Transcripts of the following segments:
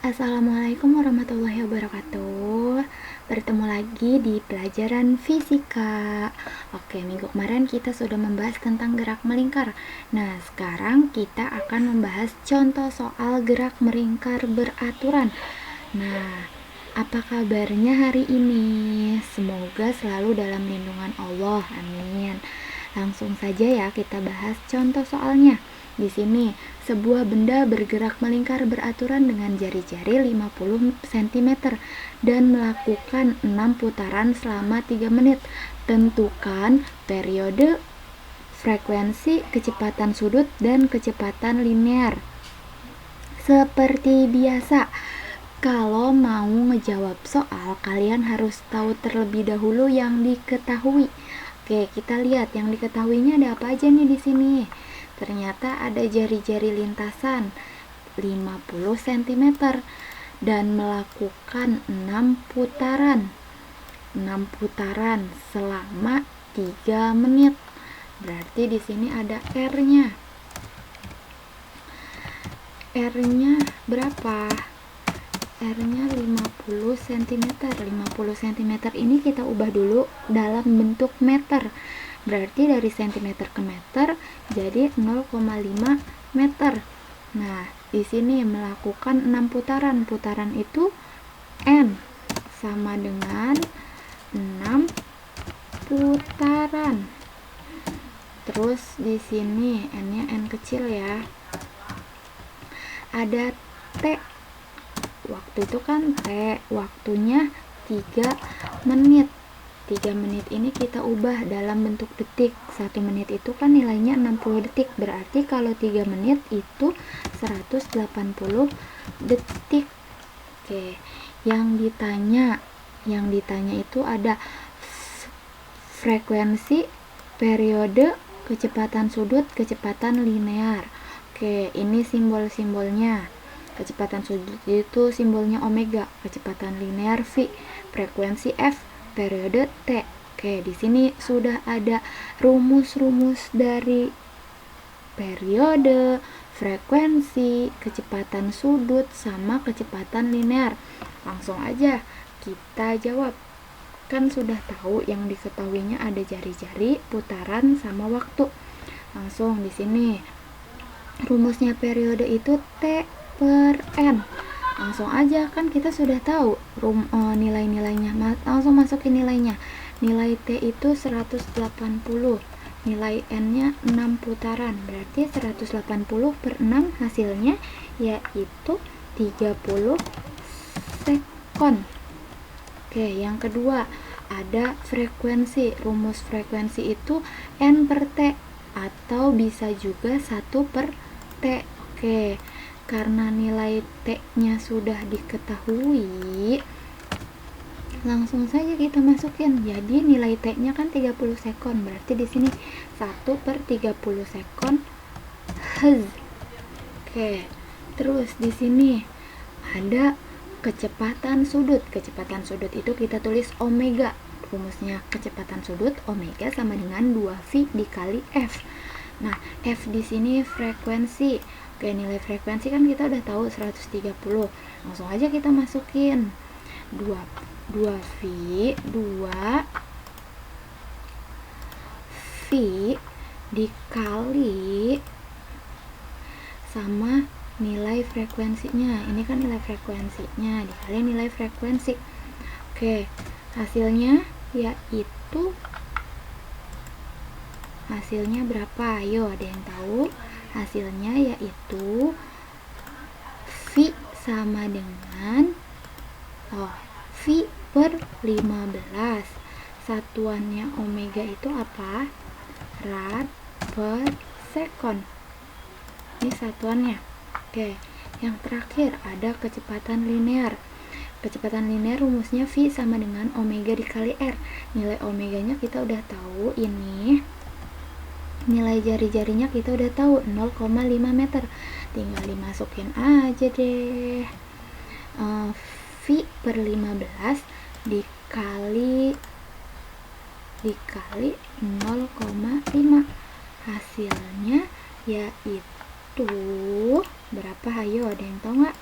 Assalamualaikum warahmatullahi wabarakatuh. Bertemu lagi di pelajaran fisika. Oke, minggu kemarin kita sudah membahas tentang gerak melingkar. Nah, sekarang kita akan membahas contoh soal gerak melingkar beraturan. Nah, apa kabarnya hari ini? Semoga selalu dalam lindungan Allah. Amin. Langsung saja ya kita bahas contoh soalnya. Di sini, sebuah benda bergerak melingkar beraturan dengan jari-jari 50 cm dan melakukan 6 putaran selama 3 menit. Tentukan periode, frekuensi, kecepatan sudut, dan kecepatan linear. Seperti biasa, kalau mau ngejawab soal, kalian harus tahu terlebih dahulu yang diketahui. Oke, kita lihat yang diketahuinya ada apa aja nih di sini. Ternyata ada jari-jari lintasan 50 cm dan melakukan 6 putaran. 6 putaran selama 3 menit. Berarti di sini ada R-nya. R-nya berapa? R-nya 50 cm. 50 cm ini kita ubah dulu dalam bentuk meter. Berarti dari cm ke meter jadi 0,5 meter. Nah, di sini melakukan 6 putaran. Putaran itu N sama dengan 6 putaran. Terus di sini N-nya N kecil ya. Ada T. Waktu itu kan T, waktunya 3 menit. 3 menit ini kita ubah dalam bentuk detik. 1 menit itu kan nilainya 60 detik. Berarti kalau 3 menit itu 180 detik. Oke, yang ditanya itu ada frekuensi, periode, kecepatan sudut, kecepatan linear. Oke, ini simbol-simbolnya. Kecepatan sudut itu simbolnya omega, kecepatan linear V, frekuensi F, periode T. Oke, di sini sudah ada rumus-rumus dari periode, frekuensi, kecepatan sudut, sama kecepatan linear. Langsung aja kita jawab. Kan sudah tahu yang diketahuinya ada jari-jari, putaran, sama waktu. Langsung di sini rumusnya periode itu T per N. Langsung aja, kan kita sudah tahu nilai-nilainya. Langsung masukin nilainya. Nilai T itu 180, nilai N-nya 6 putaran. Berarti 180 per 6 hasilnya yaitu 30 sekon. Oke, yang kedua ada frekuensi. Rumus frekuensi itu N per T atau bisa juga 1 per T. Oke, karena nilai T-nya sudah diketahui, langsung saja kita masukin. Jadi nilai T-nya kan 30 sekon. Berarti di sini 1 per 30 sekon Hz. Oke. Terus di sini ada kecepatan sudut. Kecepatan sudut itu kita tulis omega. Rumusnya kecepatan sudut omega sama dengan 2V dikali F. Nah, F di sini frekuensi. Oke, nilai frekuensi kan kita udah tahu 130. Langsung aja kita masukin 2V dikali sama nilai frekuensinya. Ini kan nilai frekuensinya dikali nilai frekuensi. Oke, hasilnya berapa? Ayo, ada yang tahu? Hasilnya yaitu V sama dengan V per 15. Satuannya omega itu apa? Rad per sekon. Ini satuannya. Oke, yang terakhir ada kecepatan linear. Kecepatan linear rumusnya V sama dengan omega dikali R. Nilai omeganya kita udah tahu, ini nilai jari-jarinya kita udah tahu 0,5 meter. Tinggal dimasukin aja deh. V per 15 dikali 0,5. Hasilnya yaitu berapa? Ayo, ada yang tahu nggak?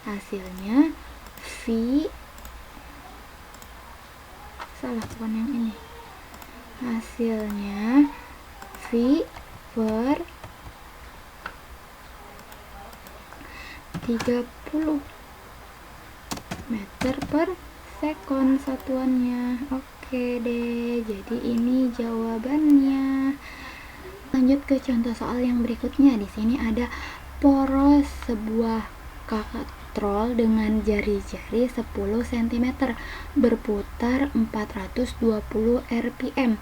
Hasilnya V, salah bukan yang ini, hasilnya V per 30 meter per sekon satuannya. Oke deh, jadi ini jawabannya. Lanjut ke contoh soal yang berikutnya. Di sini ada poros sebuah katrol dengan jari-jari 10 cm berputar 420 rpm.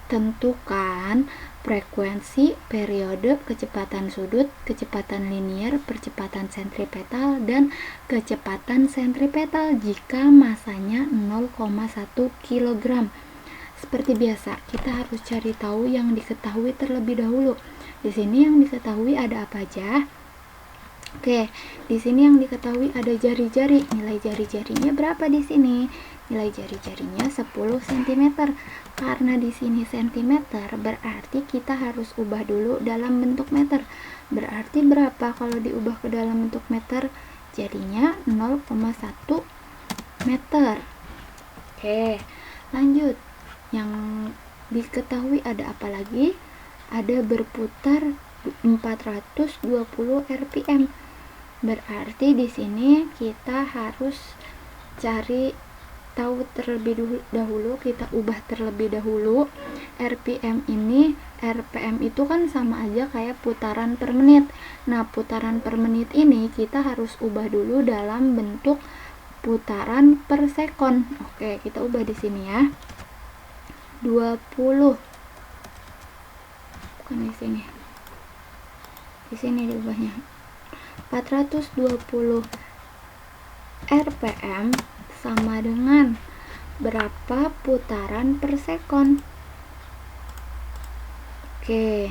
Tentukan frekuensi, periode, kecepatan sudut, kecepatan linier, percepatan sentripetal, dan kecepatan sentripetal jika masanya 0,1 kg. Seperti biasa, kita harus cari tahu yang diketahui terlebih dahulu. Di sini yang diketahui ada apa aja? Oke, di sini yang diketahui ada jari-jari. Nilai jari-jarinya berapa di sini? Nilai jari-jarinya 10 cm. Karena di sini cm, berarti kita harus ubah dulu dalam bentuk meter. Berarti berapa kalau diubah ke dalam bentuk meter? Jadinya 0,1 meter. Oke, lanjut. Yang diketahui ada apa lagi? Ada berputar 420 rpm. Berarti di sini kita harus cari tahu terlebih dahulu, kita ubah terlebih dahulu. RPM itu kan sama aja kayak putaran per menit. Nah, putaran per menit ini kita harus ubah dulu dalam bentuk putaran per sekon. Oke, kita ubah di sini ya. 20. Bukan di sini. Di sini diubahnya. 420 rpm sama dengan berapa putaran per sekon? Oke.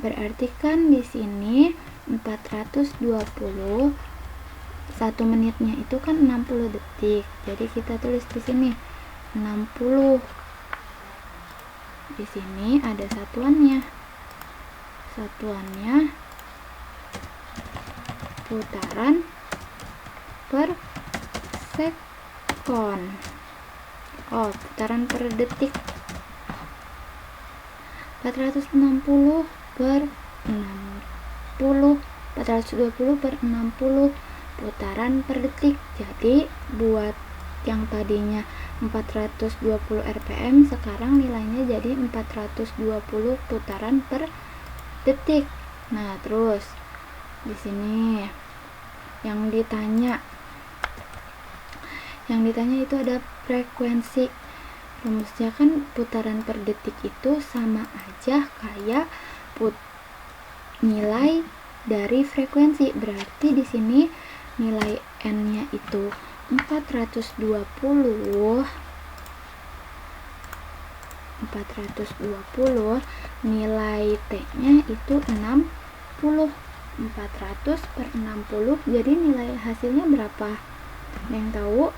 Berarti kan di sini 420, 1 menitnya itu kan 60 detik. Jadi kita tulis di sini 60. Di sini ada satuannya. Satuannya putaran per sekon. Oh, putaran per detik. 460 per 60, 420 per 60 putaran per detik. Jadi buat yang tadinya 420 rpm, sekarang nilainya jadi 420 putaran per detik. Nah, terus di sini yang ditanya itu ada frekuensi. Rumusnya kan putaran per detik itu sama aja kayak nilai dari frekuensi. Berarti di sini nilai n-nya itu 420, nilai t-nya itu 60. 400 per 60, jadi nilai hasilnya berapa? Yang tahu?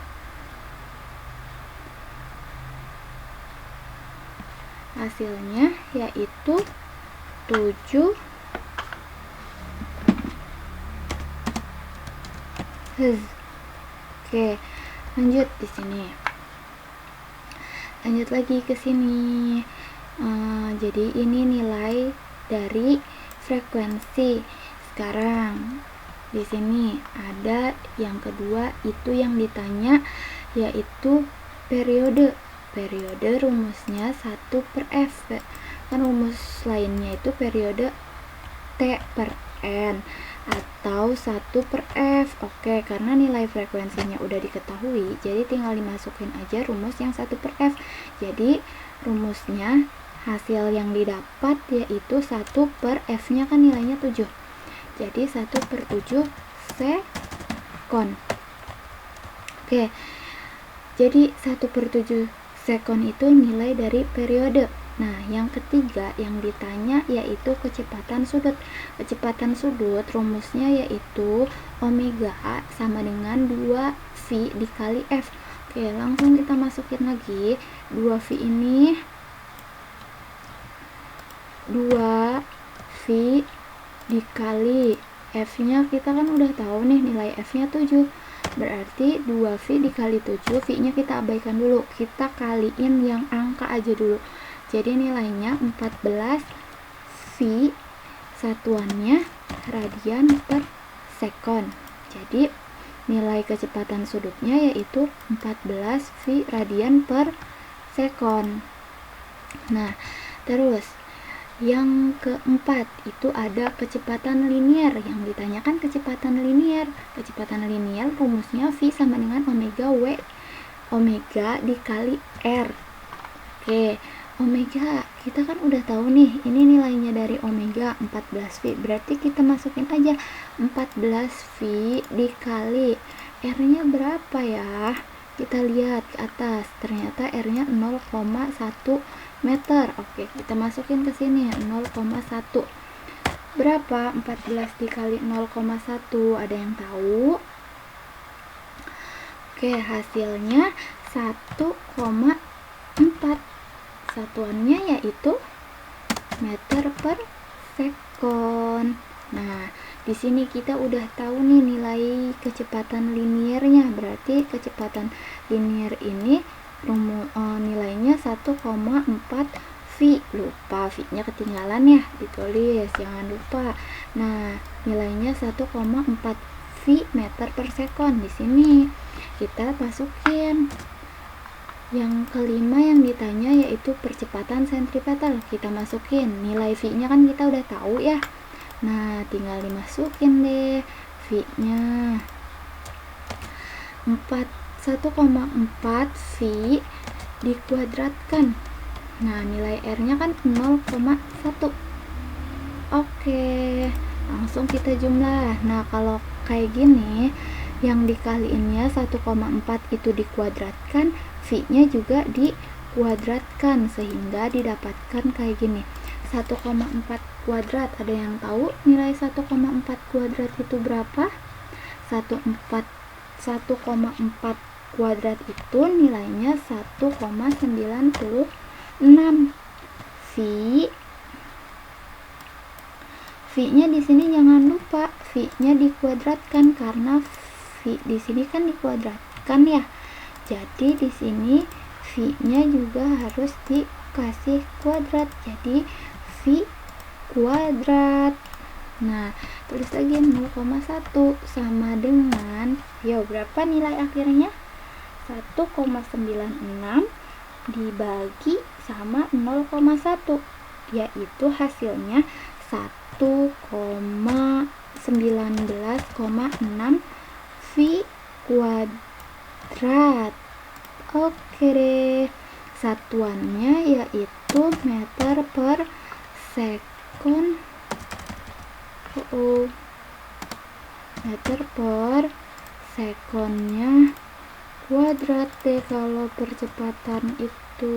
Hasilnya yaitu 7 Hz. Oke, lanjut di sini. Lanjut lagi ke sini. Jadi ini nilai dari frekuensi. Sekarang di sini ada yang kedua, itu yang ditanya yaitu periode. Periode rumusnya 1 per F. Kan rumus lainnya itu periode T per N atau 1 per F. Oke, karena nilai frekuensinya udah diketahui, jadi tinggal dimasukin aja rumus yang 1 per F. Jadi rumusnya, hasil yang didapat yaitu 1 per F nya kan nilainya 7. Jadi 1 per 7 sekon. Oke, jadi 1 per 7 sekon itu nilai dari periode. Nah, yang ketiga yang ditanya yaitu kecepatan sudut. Kecepatan sudut rumusnya yaitu omega sama dengan 2V dikali F. Oke, langsung kita masukin lagi. 2V ini 2V dikali F nya kita kan udah tahu nih, nilai F-nya 7. Berarti 2V dikali 7, V-nya kita abaikan dulu. Kita kaliin yang angka aja dulu. Jadi nilainya 14 V, satuannya radian per sekon. Jadi nilai kecepatan sudutnya yaitu 14 V radian per sekon. Nah, terus yang keempat itu ada kecepatan linier. Yang ditanyakan kecepatan linier. Kecepatan linier rumusnya V sama dengan omega W, omega dikali R. Oke, omega kita kan udah tahu nih, ini nilainya dari omega 14V. Berarti kita masukin aja 14V dikali R-nya berapa ya? Kita lihat ke atas, ternyata R-nya 0,1 meter. Oke, kita masukin ke sini 0,1. Berapa 14 dikali 0,1? Ada yang tahu? Oke, hasilnya 1,4. Satuannya yaitu meter per sekon. Nah, di sini kita udah tahu nih nilai kecepatan liniernya. Berarti kecepatan linier ini nilainya 1,4 V. Lupa V-nya ketinggalan ya, ditulis, jangan lupa. Nah, nilainya 1,4 V meter per sekon. Di sini kita masukin. Yang kelima yang ditanya yaitu percepatan sentripetal. Kita masukin nilai V-nya, kan kita udah tahu ya. Nah, tinggal dimasukin deh V-nya 1,4 V dikuadratkan. Nah, nilai R-nya kan 0,1. Oke, langsung kita jumlah. Nah, kalau kayak gini, yang dikaliinnya 1,4 itu dikuadratkan, V-nya juga dikuadratkan, sehingga didapatkan kayak gini. 1,4 kuadrat. Ada yang tahu nilai 1,4 kuadrat itu berapa? 1,4 kuadrat itu nilainya 1,96 V. V-nya di sini jangan lupa V-nya dikuadratkan, karena V di sini kan dikuadratkan ya. Jadi di sini V-nya juga harus dikasih kuadrat. Jadi V kuadrat. Nah, tulis lagi 0,1 sama dengan, berapa nilai akhirnya? 1,96 dibagi sama 0,1, yaitu hasilnya 1,19,6 V kuadrat. Oke deh, satuannya yaitu meter per sekon. Meter per sekonnya kuadrat deh kalau percepatan itu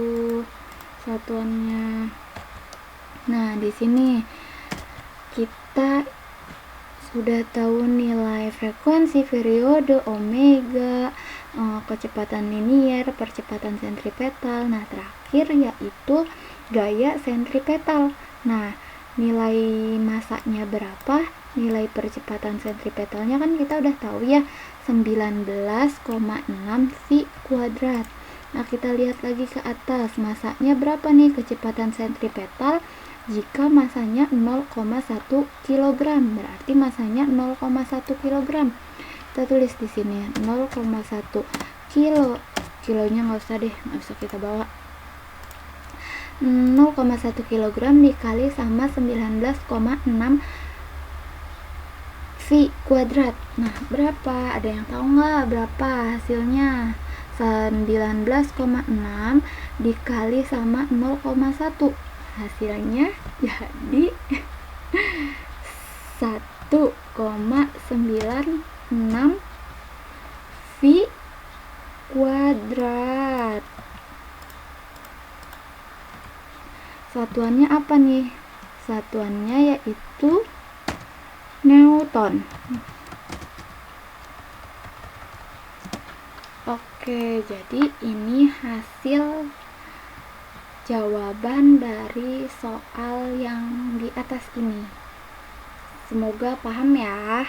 satuannya. Nah, di sini kita sudah tahu nilai frekuensi, periode, omega, kecepatan linier, percepatan sentripetal. Nah, terakhir yaitu gaya sentripetal. Nah, nilai masanya berapa? Nilai percepatan sentripetalnya kan kita udah tahu ya, 19,6 V kuadrat. Nah, kita lihat lagi ke atas, masanya berapa nih kecepatan sentripetal? Jika masanya 0,1 kg, berarti masanya 0,1 kg. Kita tulis di sini 0,1 kilo. Kilonya nggak usah deh, nggak usah kita bawa. 0,1 kg dikali sama 19,6 V kuadrat. Nah, berapa? Ada yang tahu nggak berapa hasilnya? 19,6 dikali sama 0,1. Hasilnya jadi 1,96 V kuadrat. Satuannya apa nih? Satuannya yaitu Newton. Oke, jadi ini hasil jawaban dari soal yang di atas ini. Semoga paham ya.